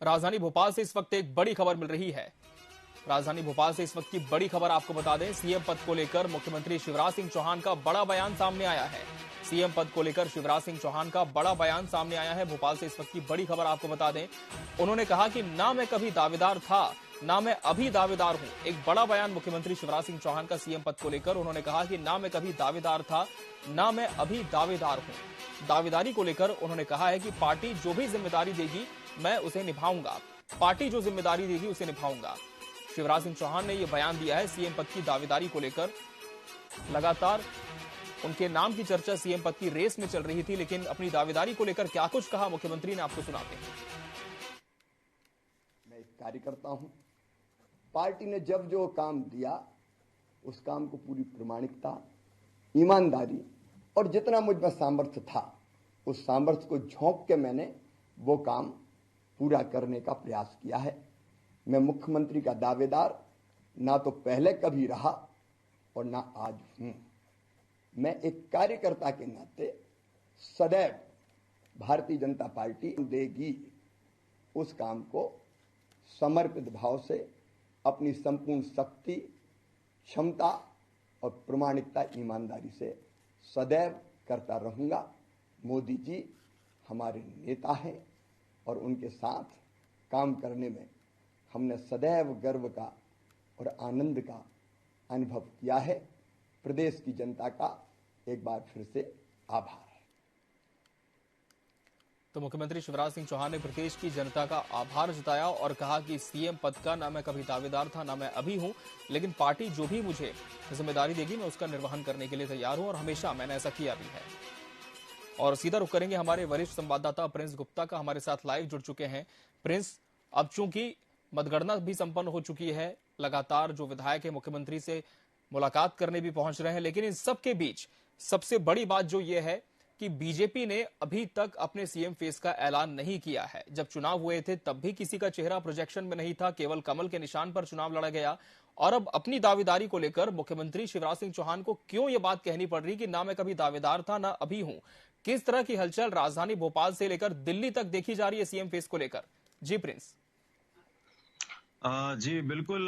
राजधानी भोपाल से इस वक्त एक बड़ी खबर मिल रही है। राजधानी भोपाल से इस वक्त की बड़ी खबर आपको बता दें, सीएम पद को लेकर मुख्यमंत्री शिवराज सिंह चौहान का बड़ा बयान सामने आया है। सीएम पद को लेकर शिवराज सिंह चौहान का बड़ा बयान सामने आया है। भोपाल से इस वक्त की बड़ी खबर आपको बता दें, उन्होंने कहा कि ना मैं कभी दावेदार था, ना मैं अभी दावेदार हूं। एक बड़ा बयान मुख्यमंत्री शिवराज सिंह चौहान का सीएम पद को लेकर। उन्होंने कहा कि ना मैं कभी दावेदार था, ना मैं अभी दावेदार हूं। दावेदारी को लेकर उन्होंने कहा है कि पार्टी जो भी जिम्मेदारी देगी मैं उसे निभाऊंगा। पार्टी जो जिम्मेदारी देगी उसे निभाऊंगा। शिवराज सिंह चौहान ने यह बयान दिया है सीएम पद की दावेदारी को लेकर। लगातार उनके नाम की चर्चा सीएम पद की रेस में चल रही थी, लेकिन अपनी दावेदारी को लेकर क्या कुछ कहा मुख्यमंत्री ने, आपको सुनाते हैं। मैं एक कार्यकर्ता हूं। पार्टी ने जब जो काम दिया उस काम को पूरी प्रामाणिकता, ईमानदारी और जितना मुझ में सामर्थ्य था उस सामर्थ्य को झोंक के मैंने वो काम पूरा करने का प्रयास किया है। मैं मुख्यमंत्री का दावेदार ना तो पहले कभी रहा और ना आज हूं। मैं एक कार्यकर्ता के नाते सदैव भारतीय जनता पार्टी देगी उस काम को समर्पित भाव से अपनी संपूर्ण शक्ति, क्षमता और प्रामाणिकता, ईमानदारी से सदैव करता रहूंगा। मोदी जी हमारे नेता हैं और उनके साथ काम करने में हमने सदैव गर्व का और आनंद का अनुभव किया है। प्रदेश की जनता का एक बार फिर से आभार। तो मुख्यमंत्री शिवराज सिंह चौहान ने प्रदेश की जनता का आभार जताया और कहा कि सीएम पद का ना मैं कभी दावेदार था, ना मैं अभी हूं, लेकिन पार्टी जो भी मुझे जिम्मेदारी देगी मैं उसका निर्वहन करने के लिए तैयार हूं और हमेशा मैंने ऐसा किया भी है। और सीधा रुख करेंगे हमारे वरिष्ठ संवाददाता प्रिंस गुप्ता का, हमारे साथ लाइव जुड़ चुके हैं। प्रिंस, अब चूंकि मतगणना भी संपन्न हो चुकी है, लगातार जो विधायक है मुख्यमंत्री से मुलाकात करने भी पहुंच रहे हैं, लेकिन इन सब के बीच सबसे बड़ी बात जो ये है कि बीजेपी ने अभी तक अपने सीएम फेस का ऐलान नहीं किया है। जब चुनाव हुए थे तब भी किसी का चेहरा प्रोजेक्शन में नहीं था, केवल कमल के निशान पर चुनाव लड़ा गया। और अब अपनी दावेदारी को लेकर मुख्यमंत्री शिवराज सिंह चौहान को क्यों यह बात कहनी पड़ रही कि ना मैं कभी दावेदार था, ना अभी हूं। किस तरह की हलचल राजधानी भोपाल से लेकर दिल्ली तक देखी जा रही है सीएम फेस को लेकर? जी प्रिंस। जी बिल्कुल,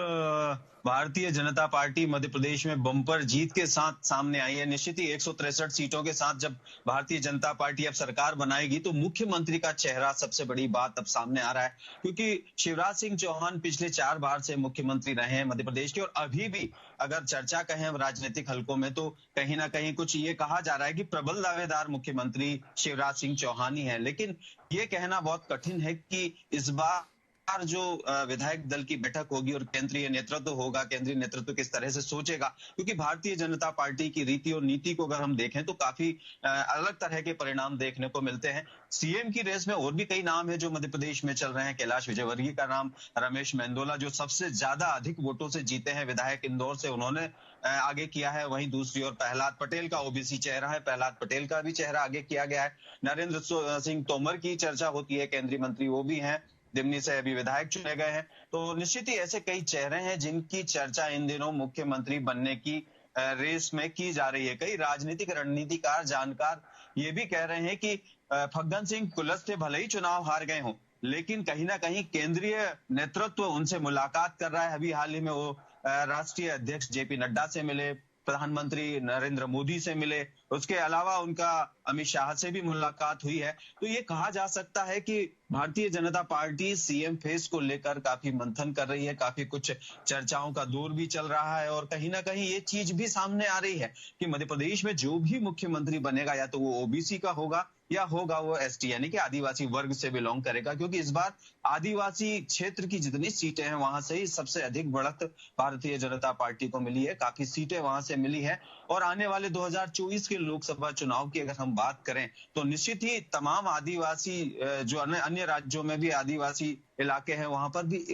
भारतीय जनता पार्टी मध्य प्रदेश में बम्पर जीत के साथ सामने आई है। निश्चित ही 163 सीटों के साथ जब भारतीय जनता पार्टी अब सरकार बनाएगी तो मुख्यमंत्री का चेहरा सबसे बड़ी बात अब सामने आ रहा है, क्योंकि शिवराज सिंह चौहान पिछले 4 बार से मुख्यमंत्री रहे हैं मध्य प्रदेश के। और अभी भी अगर चर्चा कहें राजनीतिक हलकों में तो कहीं ना कहीं कुछ ये कहा जा रहा है कि प्रबल दावेदार मुख्यमंत्री शिवराज सिंह चौहान ही है। लेकिन ये कहना बहुत कठिन है कि इस बार जो विधायक दल की बैठक होगी और केंद्रीय नेतृत्व होगा, केंद्रीय नेतृत्व किस तरह से सोचेगा, क्योंकि भारतीय जनता पार्टी की रीति और नीति को अगर हम देखें तो काफी अलग तरह के परिणाम देखने को मिलते हैं। सीएम की रेस में और भी कई नाम है जो मध्य प्रदेश में चल रहे हैं। कैलाश विजयवर्गीय का नाम, रमेश मेंदोला जो सबसे ज्यादा अधिक वोटों से जीते हैं विधायक इंदौर से, उन्होंने आगे किया है। वहीं दूसरी ओर प्रहलाद पटेल का ओबीसी चेहरा है, प्रहलाद पटेल का भी चेहरा आगे किया गया है। नरेंद्र सिंह तोमर की चर्चा होती है, केंद्रीय मंत्री, वो भी हैं, दिमनी से अभी विधायक चुने गए हैं। तो निश्चित ही ऐसे कई चेहरे हैं जिनकी चर्चा इन दिनों मुख्यमंत्री बनने की रेस में की जा रही है। कई राजनीतिक रणनीतिकार, जानकार ये भी कह रहे हैं कि फग्गन सिंह कुलस्ते से भले ही चुनाव हार गए हों, लेकिन कहीं ना कहीं केंद्रीय नेतृत्व उनसे मुलाकात कर रहा है। अभी हाल ही में वो राष्ट्रीय अध्यक्ष जेपी नड्डा से मिले, प्रधानमंत्री नरेंद्र मोदी से मिले, उसके अलावा उनका अमित शाह से भी मुलाकात हुई है। तो ये कहा जा सकता है कि Bharatiya Janata party CM face को लेकर काफी मंथन कर रही है, काफी कुछ चर्चाओं का दौर भी चल रहा है। और कहीं ना कहीं ये चीज भी सामने आ रही है कि मध्य प्रदेश में जो भी मुख्यमंत्री बनेगा या तो वो ओबीसी का होगा या होगा वो एसटी यानी कि आदिवासी वर्ग से बिलोंग करेगा, क्योंकि इस बार आदिवासी क्षेत्र की जितनी सीटें हैं वहां से ही सबसे अधिक बढ़त भारतीय जनता पार्टी को मिली है, काफी सीटें वहां से मिली है। और आने वाले 2024 के लोकसभा चुनाव की अगर हम बात करें तो निश्चित ही तमाम आदिवासी जो अन्य राज्यों में भी आदिवासी इलाके हैं वहां पर भी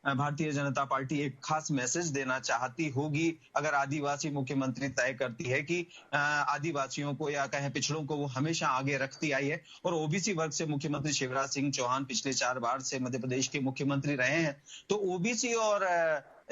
भारतीय जनता पार्टी एक खास मैसेज देना चाहती होगी अगर आदिवासी मुख्यमंत्री तय करती है कि आदिवासियों को या कहें पिछड़ों को वो हमेशा आगे रखती आई है। और ओबीसी वर्ग से मुख्यमंत्री शिवराज सिंह चौहान पिछले 4 बार से मध्य प्रदेश के मुख्यमंत्री रहे हैं। तो ओबीसी और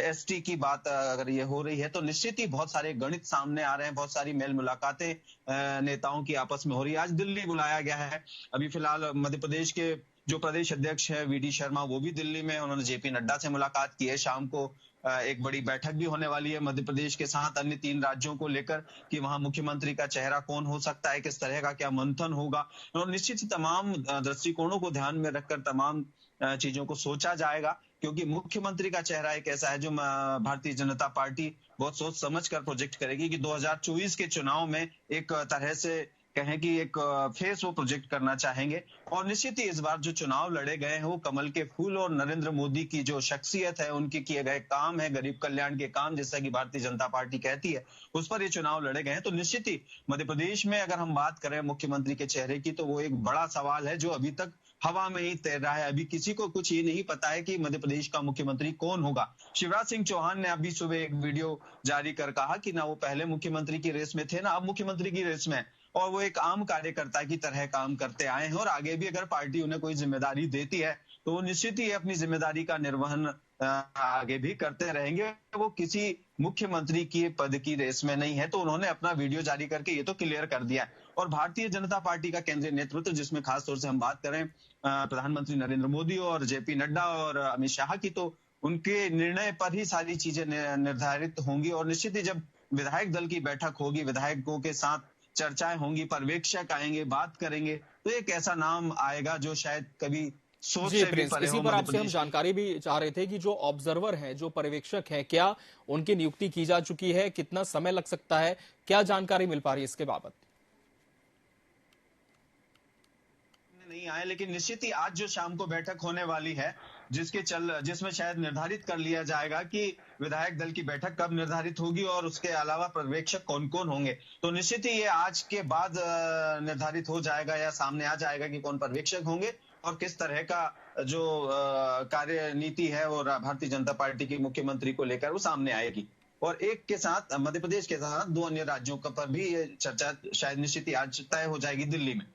एसटी की बात अगर ये हो रही है तो निश्चित ही बहुत सारे गणित सामने आ रहे हैं, बहुत सारी मेल मुलाकातें नेताओं की आपस में हो रही है। आज दिल्ली बुलाया गया है। अभी फिलहाल मध्य प्रदेश के जो प्रदेश अध्यक्ष है वीडी शर्मा वो भी दिल्ली में, उन्होंने जेपी नड्डा से मुलाकात की है। शाम को एक बड़ी बैठक भी होने वाली है मध्य प्रदेश के साथ अन्य 3 राज्यों को लेकर कि वहां मुख्यमंत्री का चेहरा कौन हो सकता है, किस तरह का क्या मंथन होगा। और निश्चित ही तमाम दृष्टिकोणों को ध्यान में रखकर तमाम चीजों को सोचा जाएगा, क्योंकि मुख्यमंत्री का चेहरा एक ऐसा है जो भारतीय जनता पार्टी बहुत सोच समझ कर प्रोजेक्ट करेगी कि 2024 के चुनाव में एक तरह से कहें कि एक फेस वो प्रोजेक्ट करना चाहेंगे। और निश्चित ही इस बार जो चुनाव लड़े गए हैं वो कमल के फूल और नरेंद्र मोदी की जो शख्सियत है, उनके किए गए काम है, गरीब कल्याण के काम, जैसा कि भारतीय जनता पार्टी कहती है, उस पर ये चुनाव लड़े गए हैं। तो निश्चित ही मध्य प्रदेश में अगर हम बात करें मुख्यमंत्री के चेहरे की, तो वो एक बड़ा सवाल है जो अभी तक हवा में ही तैर रहा है। अभी किसी को कुछ ये नहीं पता है कि मध्य प्रदेश का मुख्यमंत्री कौन होगा। शिवराज सिंह चौहान ने अभी सुबह एक वीडियो जारी कर कहा कि ना वो पहले मुख्यमंत्री की रेस में थे, ना अब मुख्यमंत्री की रेस में, और वो एक आम कार्यकर्ता की तरह काम करते आए हैं। और आगे भी अगर पार्टी उन्हें कोई जिम्मेदारी देती है तो वो निश्चित ही अपनी जिम्मेदारी का निर्वहन आगे भी करते रहेंगे। वो किसी मुख्यमंत्री की पद की रेस में नहीं है। तो उन्होंने अपना वीडियो जारी करके ये तो क्लियर कर दिया है। और भारतीय जनता पार्टी का केंद्रीय नेतृत्व, जिसमें खासतौर से हम बात करें प्रधानमंत्री नरेंद्र मोदी और जेपी नड्डा और अमित शाह की, तो उनके निर्णय पर ही सारी चीजें निर्धारित होंगी। और निश्चित ही जब विधायक दल की बैठक होगी, विधायकों के साथ चर्चाएं होंगी, पर्यवेक्षक आएंगे, बात करेंगे, तो एक ऐसा नाम आएगा जो शायद कभी सोच जी से भी प्रिंस, परे इसी हो। पर आपसे हम जानकारी भी चाह रहे थे कि जो ऑब्जर्वर हैं, जो पर्यवेक्षक हैं, क्या उनकी नियुक्ति की जा चुकी है, कितना समय लग सकता है, क्या जानकारी मिल पा रही है इसके बाबत? नहीं आए, लेकिन निश्चित ही आज जो शाम को बैठक होने वाली है, जिसमें शायद निर्धारित कर लिया जाएगा कि विधायक दल की बैठक कब निर्धारित होगी और उसके अलावा पर्यवेक्षक कौन कौन होंगे। तो निश्चित ही ये आज के बाद निर्धारित हो जाएगा या सामने आ जाएगा कि कौन पर्यवेक्षक होंगे और किस तरह का जो कार्यनीति है वो भारतीय जनता पार्टी की मुख्यमंत्री को लेकर वो सामने आएगी। और एक के साथ मध्य प्रदेश के साथ 2 अन्य राज्यों पर भी ये चर्चा शायद निश्चित ही आज तय हो जाएगी दिल्ली में।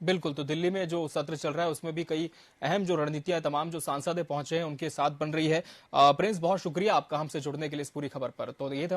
बिल्कुल, तो दिल्ली में जो सत्र चल रहा है उसमें भी कई अहम जो रणनीतियां तमाम जो सांसद पहुंचे हैं उनके साथ बन रही है। प्रिंस, बहुत शुक्रिया आपका हमसे जुड़ने के लिए इस पूरी खबर पर। तो ये था